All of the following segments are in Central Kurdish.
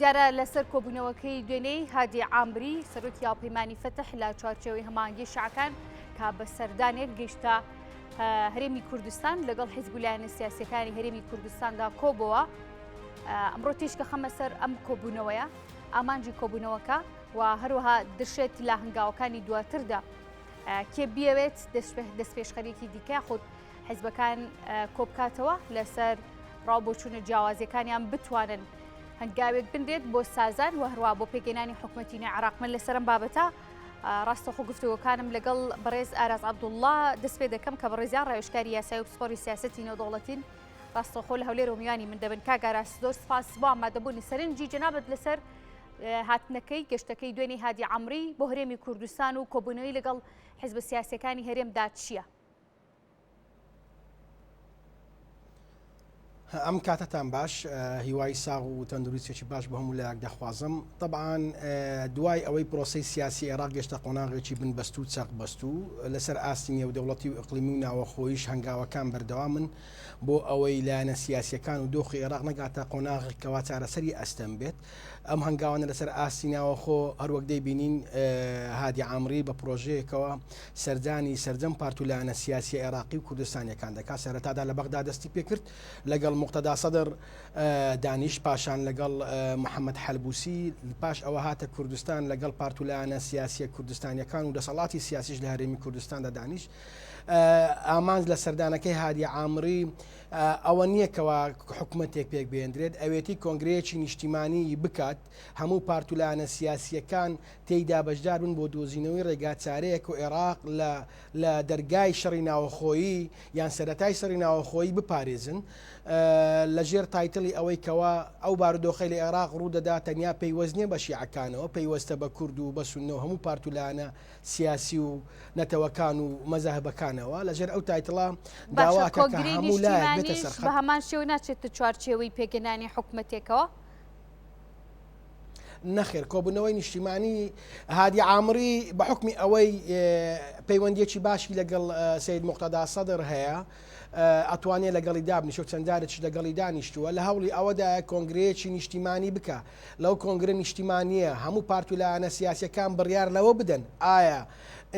دیارە لەسەر کۆبوونەوەکەی دوێنەی هادی عامری سەرۆکی هاوپەیمانی فتح لە چوارچێوەی هەماهەنگی شەعەکان کا بە سەردانێک گەیشتە هەرێمی کوردستان لەگەڵ حیزب و لایەنە سیاسیەکانی هەرێمی کوردستاندا کۆبەوە. ئەمڕۆ تێشکە خەمە سەر ئەم کۆبوونەوەیە ئامانجی کۆبوونەوەکە و هەروەها دەشێت لە هەنگاوەکانی دواتردا کێ بیەوێت دەستپێشخەرێکی دیکە خۆت حیزبەکان کۆبکاتەوە لەسەر ڕاوبۆچوونە جیاوازیەکانیان بتوانن هەنگاوێک بندێت بۆ سازان و هەروە بۆ پێگەێنانی حکوومەتینی عێراق. من لەسەرم بابەتە ڕاستەخۆ گفتوگۆکانم لەگەڵ بەڕێز ئاراز عەبدوڵڵا دەست پێ دەکەم کە بەڕێزیان ڕێوشکاری یاسایی و پسپۆڕی سیاسەتی نێودەوڵەتین ڕاستەخۆ لە هەولێر و میوانی من دەبن. کاک ئاراس زۆر سپاس بۆ ئامادەبوونی سەرنجی جەنابەت لەسەر هاتنەکەی گەشتەکەی دوێنەی هادی عەمری بۆ هەرێمی کوردستان و کۆبوونەوەی لەگەڵ حیزبە سیاسیەکانی هەرێمدا چییە؟ ئەم کاتتان باش، هیوای ساغ و تەندروستێکی باش بە هەموو لایەک دەخوازم. طبعاً دوای ئەوەی پرۆسەی سیاسی عێراق گەشتە قۆناغێکی بنبەست و چەق بەست و لەسەر ئاستینە و دەوڵەتی و ئیقلیمی و ناوەخۆیش هەنگاوەکان بەردەوامن بۆ ئەوەی لایەنە سیاسیەکان و دۆخی عێراق نەگاتە قۆناغێکەوە چارەسەری ئەستەم بێت. ئەم هەنگاوانە لەسەر ئاستی ناوەخۆ هەروەک دەیبینین هادی عامری بە پرۆژەیەکەوە سەرجەم پارت و لایەنە سیاسی عێراقی و کوردستانیەکان دەکات. سەرەتادا لە بەغدا دەستی پێکرد لەگەڵ مقتەدا سەدر دانیش، پاشان لەگەڵ محەممەد حەلبوسی، پاش ئەوە هاتە کوردستان لەگەڵ پارت و لایەنە سیاسیە کوردستانیەکان و دەسەڵاتی سیاسیش لە هەرێمی کوردستاندا دانیش. ئامانج لە سەردانەکەی هادی عامری ئەوە نییەکەوە حکوومەتێک پێک بێندرێت، ئەوێتی کۆنگرەیەکی نیشتیمانی بکات هەموو پارت و لایەنە سیاسیەکان تێیدا بەشدار بن بۆ دۆزینەوەی ڕێگا چارەیەک و عێراق لە دەرگای شەڕی ناوەخۆیی یان سەرەتای شەڕی ناوەخۆیی بپارێزن لەژێر تایتڵی ئەوەی کەوا ئەو بارودۆخەی لە عێراق ڕوودەدا تەنیا پەیوەست بە شیعەکانەوە، پەیوەستە بە کورد و بە سوننە و هەموو پارت و لایەنە سیاسی و نەتەوەکان و مەزاهبەکانەوە لەژێر ئەو تایتڵە داواکە کە هەموو لایەک بێتە سەرخەت بە هەمان شێوە ناچێتە چوارچێوەی پێگەێنانی حکوومەتێکەوە. نەخێر، کۆبوونەوەی نیشتیمانی هادی عامری بە حکمی ئەوەی پەیوەندیەکی باشی لەگەڵ سەید مقتەدا سەدر هەیە ئەتوانێت لەگەڵی دابنیشە و چەندجارێکیش لەگەڵی دانیشتووە لە هەوڵی ئەوەدا کۆنگرەیەکی نیشتیمانی بکە. لەو کۆنگرە نیشتیمانیە هەموو پارت و لایەنە سیاسیەکان بڕیار لەوە بدەن ئایا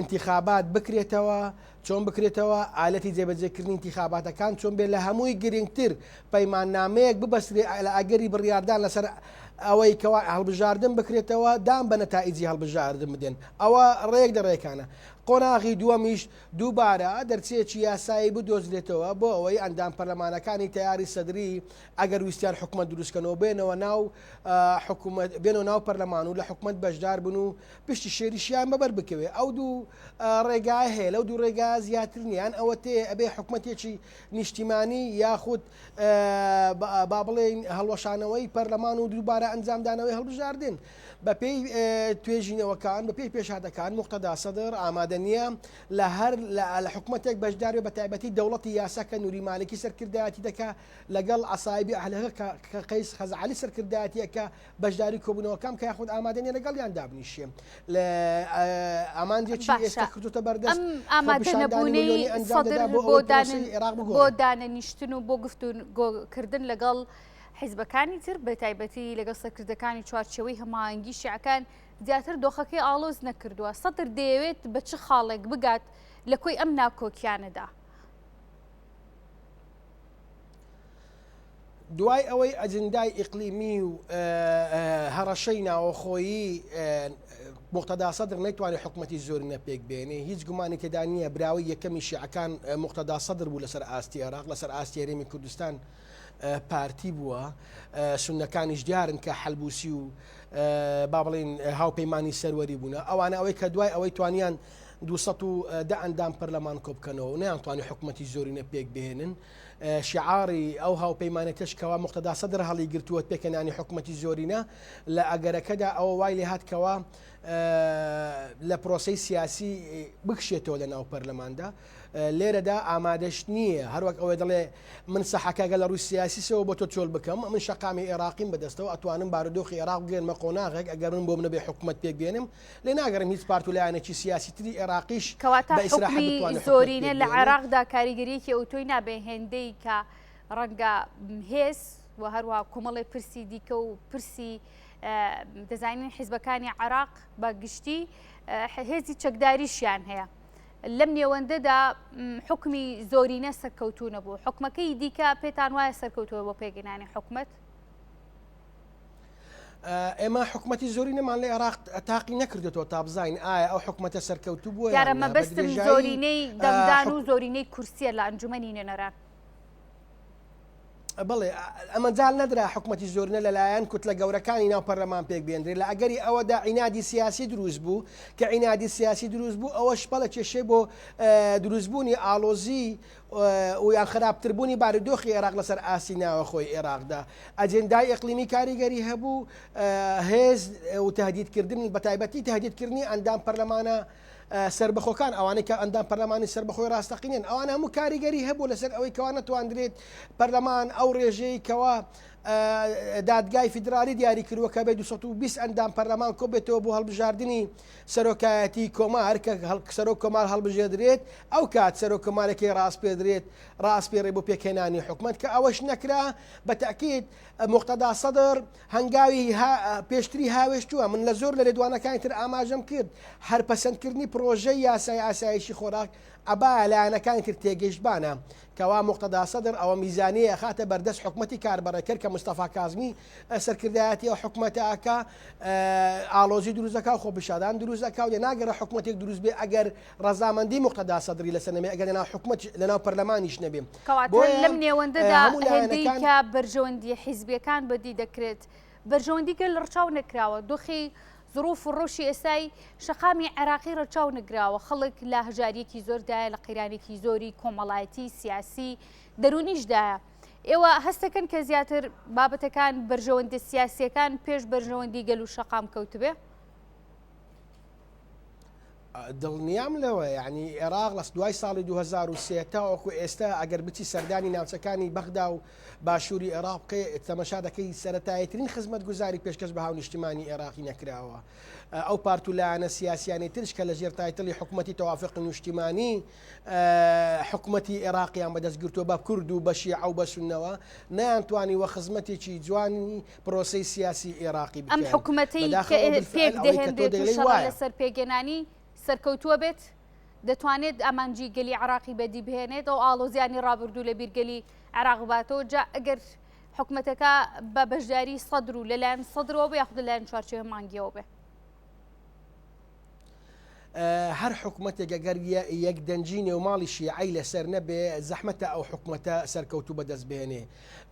انتخابات بکرێتەوە، چۆن بکرێتەوە، ئالەتی جێبەجێکردنی انتخاباتەکان چۆن بێت، لە هەمووی گرنگتر پەیماننامەیەک ببەسرێ لە ئەگەری بڕیاردان لەسەر ئەوەی کەوا هەڵبژاردن بکرێتەوە دام بە نەتائیجی هەڵبژاردن بدەن. ئەوە ڕێک دەڕێکانە. قۆناغی دووەمیش دووبارە دەرچێکی یاسایی بدۆزرێتەوە بۆ ئەوەی ئەندام پەرلەمانەکانی تیاری سەدری ئەگەر ویستیان حکوومەت دروستکەنەوە بێنەوە ناو پەرلەمان و لە حکوومەت بەشدار بن و پشتی شێریشیان بەبەر بکەوێ. ئەو دوو ڕێگای هەیە، لەو دوو ڕێگا زیاتر نیان ئەوە تێ ئەبێ حکوومەتێکی نیشتیمانی یاخود با بڵێن هەڵوەشانەوەی پەرلەمان و دووبارە ئەنجامدانەوەی هەڵبژاردن. بە پێی توێژینەوەکان بە پێی پێشهاتەکان مقتەدا سەدر ئامادە نییە لە حکوومەتێک بەشدار بە تایبەتی دەوڵەتی یاساکە نووری مالکی سەرکردایەتی دەکا لەگەڵ عەسایبی ئەهلەکە کە قەیس خەزعەلی سەرکردایەتیەکە بەشداری کۆبوونەوەکان کە یاخود ئامادە نیە لەگەڵیان دابنیشێ. لە ئامانجێکی ئێستا کردوتە بەردەست ئامادە نەبوونی سەدر بۆ دانەنیشتن و بۆ گفتوگۆکردن لەگەڵ حیزبەکانی تر بە تایبەتی لەگەڵ سەرکردەکانی چوارچێوەی هەماهەنگی شیعەکان زیاتر دۆخەکەی ئاڵۆز نەکردووە. سەدر دەیەوێت بە چ خاڵێک بگات لە کۆی ئەم ناکۆکیانەدا؟ دوای ئەوەی ئەجندای ئیقلیمی و هەڕەشەی ناوەخۆیی مقتەدا سەدر نەیتوانێت حکوومەتی زۆری نەپێک بێنێ، هیچ گومانی تێدا نییە براوی یەکەمی شیعەکان مقتەدا سەدر بوو لەسەر ئاستی عێراق، لەسەر ئاستی هەرێمی کوردستان پارتی بووە. سوننەکانیش دیارن کە حەلبوسی و با بڵێن هاوپەیمانی سەروەری بوون. ئەوانە ئەوەی کە دوای ئەوەی توانیان 210 ئەندام پەرلەمان کۆبکەنەوە نەیانتوانی حکوومەتی زۆری نەپێک بهێنن. شعاری ئەو هاوپەیمانێتەشکەوە مقتەدا سەدر هەڵی گرتووە پێکەنانی حکوومەتی زۆرینە لە ئەگەرەکەدا ئەوە وای لێ هاتکەوە لە پرۆسەی سیاسی بکشێتەوە لە ناو پەرلەماندا. لێرەدا ئامادەش نییە، هەروەک ئەوەی دەڵێ من سەحەکەگە لە ڕووی سیاسیسەوە بۆ تۆ چۆل بکەم، من شەقامی عێراقیم بەدەستەوە ئەتوانم بارودۆخی عێراق بگەێنمە قۆناغێک ئەگەر من بۆ منە بێ حکوومەت پێک بێنم لێ ناگەڕم هیچ پارت و لایەنێکی سیاسی تری عێراقیش کەواتە حکومی زۆرینە لە عێراقدا کاریگەریەکی ئۆتۆی نابێ هێندەی کە ڕەنگە هێز و هەروە کۆمەڵی پرسی دیکە و پرسی دەزانین حیزبەکانی عێراق بە گشتی هێزی چەکداریشیان هەیە لەم نێوەندەدا حکمی زۆرینە سەرکەوتوو نەبوو حکومەکەی دیکە پێتان وایە سەرکەوتووە بۆ پێگەیاندنی حکومەت ئێمە حکومەتی زۆری نەمان لە عێراق تاقی نەکردێتەوە تا بزانین ئایا ئەو حکومەتە سەرکەوتوو بووە یارە مەبەستم زۆرینەی دەمدان و زۆرینەی کورسیە لە ئەنجومەنی نوێنەران بڵێ ئەمە جال نەدرا حکومەتی زۆرنە لەلایەن کوتلە گەورەکانی ناو پەرلەمان پێک بێنرێت لە ئەگەری ئەوەدا عینادی سیاسی دروست بوو کە عینادی سیاسی دروست بوو ئەوە شپەڵە کێشەی بۆ دروستبوونی ئالۆزی و یان خراپتربوونی بارودۆخی عێراق لەسەر ئاسی ناوە خۆی عێراقدا ئەجێندای ئەقلیمی کاریگەری هەبوو هێز و تهدیدکردن بە تایبەتی تهدیدکردنی ئەندام پەرلەمانە سربەخۆکان ئەوانەی کە ئەندام پەرلەمانی سربەخۆی ڕاستەقینێن ئەوان هەموو کاریگەری هەبوو لەسەر ئەوەی کەوا نەتواندرێت پەرلەمان ئەو ڕێژەی کەوا دادگای فیدرالی دیاری کردووە کە بێ 220 ئەندام پەرلەمان کۆ بێتەوە بۆ هەڵبژاردننی سەرۆکایەتی کۆمار کە سەرۆک کۆمار هەڵبژێدرێت ئەو کات سەرۆک کۆمارێکی ڕاست پێدرێت ڕاستپێڕێ بۆ پێکهێنانی حکومت کە ئەوەش نەکرا بە تاکید مقتەدا سەدر هەنگاوی پێشتری هاوێشتووە من لە زۆر لە لێدوانەکانی تر ئاماژەم کرد هەر پەسەندکردنی پرۆژەی یاسای ئاسایشی خۆراک ئەبا لایەنەکانی تر تێگەیشتبانە کەوا مقتەدا سەدر ئەوە میزانەیە خاتە بەردەست حکومەتی کاربەرەکرد کە مستەفا کازمی سەرکردایەتی ئەو حکومەتەکە ئالۆزی دروستەکە و خۆبشادان دروستەکە و لێ ناگەڕە حکومەتێک دروست بێ ئەگەر ڕەزامەندی مقتەدا سەدری لەسەر نەبێ ئەگەر لەناو حکومەت لەناو پەرلەمانیش نەبێ لەم نێوەندەدا هێندەی کە بەرژەوەندی حیزبیەکان بەدی دەکرێت بەرژەوەندیگە لە ڕچاو نەکراوە دۆخی ظروف و ڕۆژی ئێستای شەقامی عێراقی ڕەچاو نەگراوە خەڵک لە هەژاریەکی زۆردایە لە قەیرانێکی زۆری کۆمەڵایەتی سیاسی دەرونیشدایە ئێوە هەستەکەن کە زیاتر بابەتەکان بەرژەوەندی سیاسیەکان پێش بەرژەوەندی گەل و شەقام کەوتبێ دڵنیام لەوە یعنی عێراق لە دوای ساڵی 2023 تاوەکو ئێستا ئەگەر بچی سەردانی ناوچەکانی بەغدا و باشووری عێراق تەمەشا دەکەی سەرەتاییترین خزمەت گوزاری پێشکەش بە هاونیشتیمانی عێراقی نەکراوە ئەو پارتولایانە سیاسیانی ترش کە لە ژێر تایتڵی حکوومەتی تەوافق نیشتیمانی حکوومەتی عێراقیان بەدەستگرتووە بە کورد و بە شیعە و بە سونەوە نەیانتوانی وە خزمەتێکی جوانی پرۆسەی سیاسی عێراقی بکەن ئەم حکوومەتەی پێک دەهێنرێت لەسەر پێگەنانی سەرکەوتووە بێت دەتوانێت ئەمانجی گەلی عراقی بەدی بهێنێت ئەو ئالۆزیانی ڕابردوو لە بیرگەلی عراق باتەوە جا ئەگەر حکوومەتەکە بە بەشداری سەدر و لەلایەن سەدرەوە بە یاخود لەلایەن چوارچێوە مانگیەوە بێ هەر حکوومەتێک ئەگەر یەک دەنجی نێوماڵی شیعی لەسەر نەبێ زەحمەتە ئەو حکوومەتە سەرکەوتوو بەدەست بهێنێ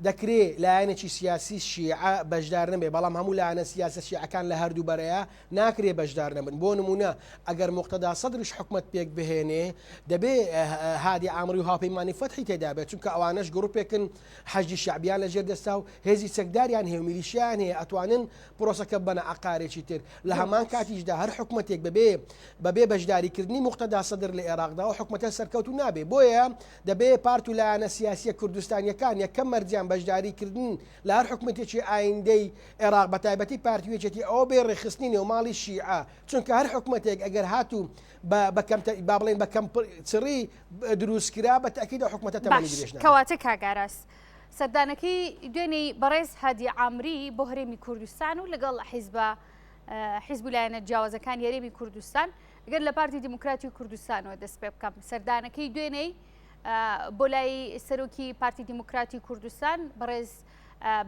دەکرێت لایەنێکی سیاسی شیعە بەشدار نەبێ بەڵام هەموو لایەنە سیاسە شیعەکان لە هەردوو بەرەیە ناکرێ بەشدار نەبن بۆ نمونە ئەگەر مقتەدا سەدرش حکوومەت پێک بهێنێ دەبێ هادی ئامری و هاوپەیمانی فەتحی تێدا بێت چونکە ئەوانەش گروپێکن حەجی شعبیان لەژێر دەستا و هێزی چەکداریان هەیە و میلیشیان هەیە ئەتوانن پرۆسەکە بنە عقارێکی تر لە هەمان کاتیشدا هەر حکوومەتێک بەبێ بەشداریکردنی مقتەدا سەدر لە عێراقدا و حکوومەتە سەرکەوتو نابێ بۆیە دەبێ پارت و لایەنە سیاسیە کوردستانیەکان یەکەم مەرجیان بەشداریکردن لە هەر حکوومەتێکی ئایندەی عێراق بە تایبەتی پارتیوێکێتی ئەوە بێ ڕێخستنی نێوماڵی شیعە چونکە هەر حکوومەتێک ئەگەر هاتوو با بڵێن بە کەم چڕی دروستکرا بە تاکید حکوومەتە تەمەنی درێژنا کەواتە کاگاراس سەردانەکەی دوێنەی بەڕێز هادی عامری بۆ هەرێمی کوردستان و لەگەڵ حیزب و لایەنە جیاوازەکان هەرێمی کوردستان ئەگەر لە پارتی دیموکراتی کوردستانەوە دەست پێ بکەم سەردانەکەی دوێنەی بۆ لای سەرۆکی پارتی دیموکراتی کوردستان بەڕێز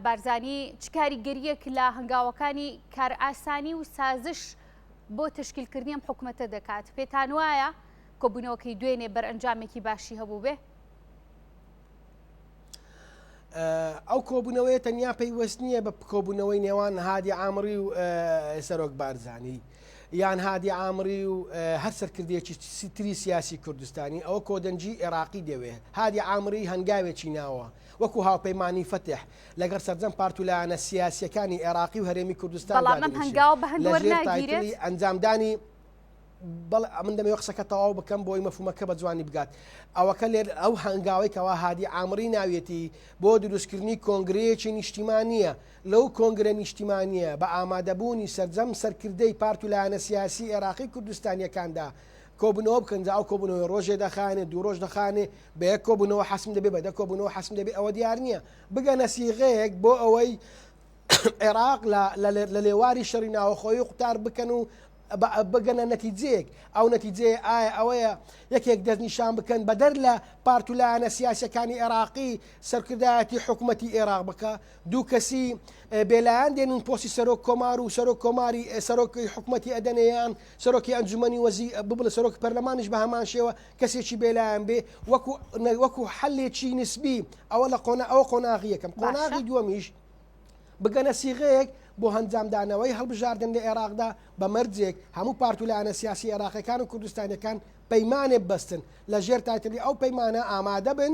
بارزانی چ کاریگەریەک لە هەنگاوەکانی کار ئاسانی و سازش بۆ تشکیلکردنی ئەم حکوومەتە دەکات پێتان وایە کۆبوونەوەکەی دوێنێ بەرئەنجامێکی باشی هەبوو بێ ئەو کۆبوونەوەی تەنیا پەیوەست نییە بە کۆبوونەوەی نێوان هادی عامری و سەرۆک بارزانی یان هادی عامری و هەر سەرکردەیەکی تری سیاسی کوردستانی ئەوە کۆدەنجی عێراقی دەوێت هادی عامری هەنگاوێکی ناوە وەکو هاوپەیمانی فتح لەگەر سەرجەم پارتولایەنە سیاسیەکانی عێراقی و هەرێمی کوردستان ئەنجامدانی من دەمەوە قسەکە تەواو بکەم بۆی مەفهومەکە بە جوانی بگات ئەوەکە لێر ئەو هەنگاوی کەوا هادی عامری ناوێتی بۆ دروستکردنی کۆنگرەیەکی نیشتیمانیە لەو کۆنگرە نیشتیمانیە بە ئامادەبوونی سەرجەم سەرکردەی پارتولایەنە سیاسی عێراقی کوردستانیەکاندا کۆبوونەوە بکەن ئەو کۆبوونەوەی ڕۆژێ دەخانێت دوو ڕۆژ دەخانێ بە یەک کۆبوونەوە حەسم دەبێت بە دە کۆبوونەوە حەسم دەبێت ئەوە دیار نییە بگەنە سیغەیەک بۆ ئەوەی عێراق لە لێواری شەڕی ناوەخۆیی قوتار بکەن و بگەنە نەتیجەیەک ئەو نەتیجەیە ئایا ئەوەیە یەکێک دەستنیشان بکەن بەدەر لە پارتولایەنە سیاسەکانی عێراقی سەرکردایەتی حکوومەتی عێراق بکە دوو کەسی بێلایەن دێنن پۆستی سەرۆک کۆمار و سەرۆک کۆماری سەرۆکی حکوومەتی ئەدەنەیان سەرۆکی ئەنجومەنی وەزی ببڵە سەرۆک پەرلەمانیش بە هەمان شێوە کەسێکی بێلایەن بێ وەکو حەلێکی نسبی ئەوە لە ئەوە قۆناغی یەکەم قۆناغی دووەمیش بگەنە سیغەیەک بۆ هەنجامدانەوەی هەڵبژاردن لە عێراقدا بە مەرجێک هەموو پارتولایەنە سیاسی عێراقیەکان و کوردستانیەکان پەیمانێ بەستن لە ژێر تایتلی ئەو پەیمانە ئامادە بن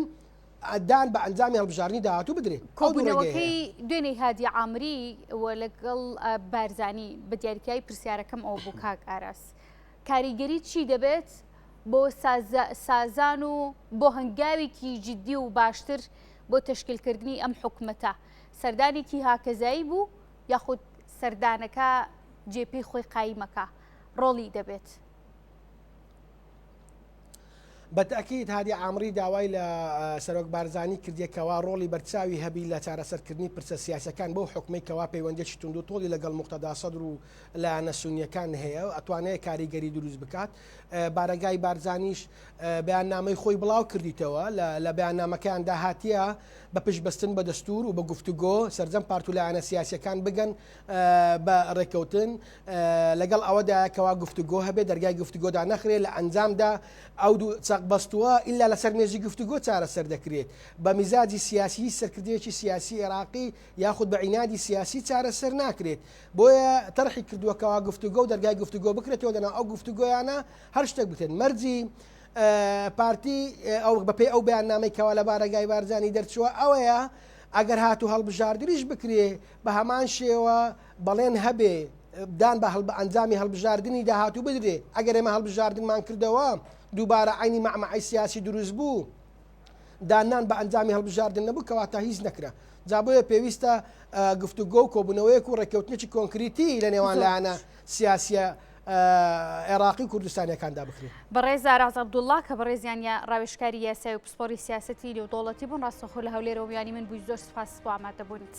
دان بە ئەنجامی هەڵبژاردننی داهاتوو بدرێت. کۆبوونەوەکەی دوێنەی هادی عامری لەگەڵ بارزانی بە دیاریکایی پرسیارەکەم ئەو بوو کاک ئاراس کاریگەری چی دەبێت بۆ سازان و بۆ هەنگاوێکی جددی و باشتر بۆ تەشکیلکردنی ئەم حکوومەتە سەردانێکی هاکەزایی بوو یاخود سەردانەکە جێپی خۆی قایمەکە ڕۆڵی دەبێت. بەتەکیید هادی عامری داوای لە سەرۆک بارزانی کردیەکەوە ڕۆڵی بەرچاوی هەبی لە چارەسەرکردنی پرسە سیاسەکان بۆ حکومەیەکەوە پەیوەندێکی تونند و تۆڵی لەگەڵ موقتەدا سەدر و لایەنە سونیەکان هەیە و ئەتوانێت کاریگەری دروست بکات. بارەگای بارزانیش بەیاننامەی خۆی بڵاو کردیتەوە لە بەیاننامەکەیان داهاتیە بە پشتبەستن بە دەستور و بە گفتوگۆ سەرجەم پارتولایەنە سیاسیەکان بگەن بە ڕێکەوتن لەگەڵ ئەوەدایەکەوە گفتوگۆ هەبێت دەرگای گفتوگۆدا نەخرێت لە ئەنجامدا ئەو دوو چەق بەستووە ئللا لەسەر مێژی گفتوگۆ چارەسەر دەکرێت بە میزاجی سیاسی سەرکردەیەکی سیاسی عێراقی یاخود بە عینادی سیاسی چارەسەر ناکرێت بۆیە تەرحی کردووەکەوە گفتوگۆ و دەرگای گفتوگۆ بکرێتەوە لەناو ئەو گفتوگۆیانە هەر شتێک بکرێت مەرجی پارتی ئەو بەپێی ئەو بەیاننامەیەکەوە لە بارەگای بارزانی دەرچووە ئەوەیە ئەگەر هاتوو هەڵبژاردنیش بکرێ بە هەمان شێوە بەڵێن هەبێ دان بە ئەنجامی هەڵبژاردننی داهاتوو بدرێ ئەگەر ئێمە هەڵبژاردنمان کردەوە دووبارە عینی مەعمەعی سیاسی دروست بوو دانان بە ئەنجامی هەڵبژاردن نەبوو کەواتە هیچ نەکرا جا بۆیە پێویستە گفتوگۆ و کۆبوونەوەیەک و ڕێککەوتنێکی کۆنکریتی لە نێوان لایەنە سیاسیە عێراقی کوردستانیەکاندا بکرێت. بەڕێز ئاراز عەبدوڵڵا کە بەڕێزیانە ڕاوێژکاری یاسایی و پسپۆری سیاسەتی لێودوڵەتی بوون ڕاستەخۆ لە هەولێرەوە میانی من بووی زۆر سوپاس بۆ ئامادەبوونیت.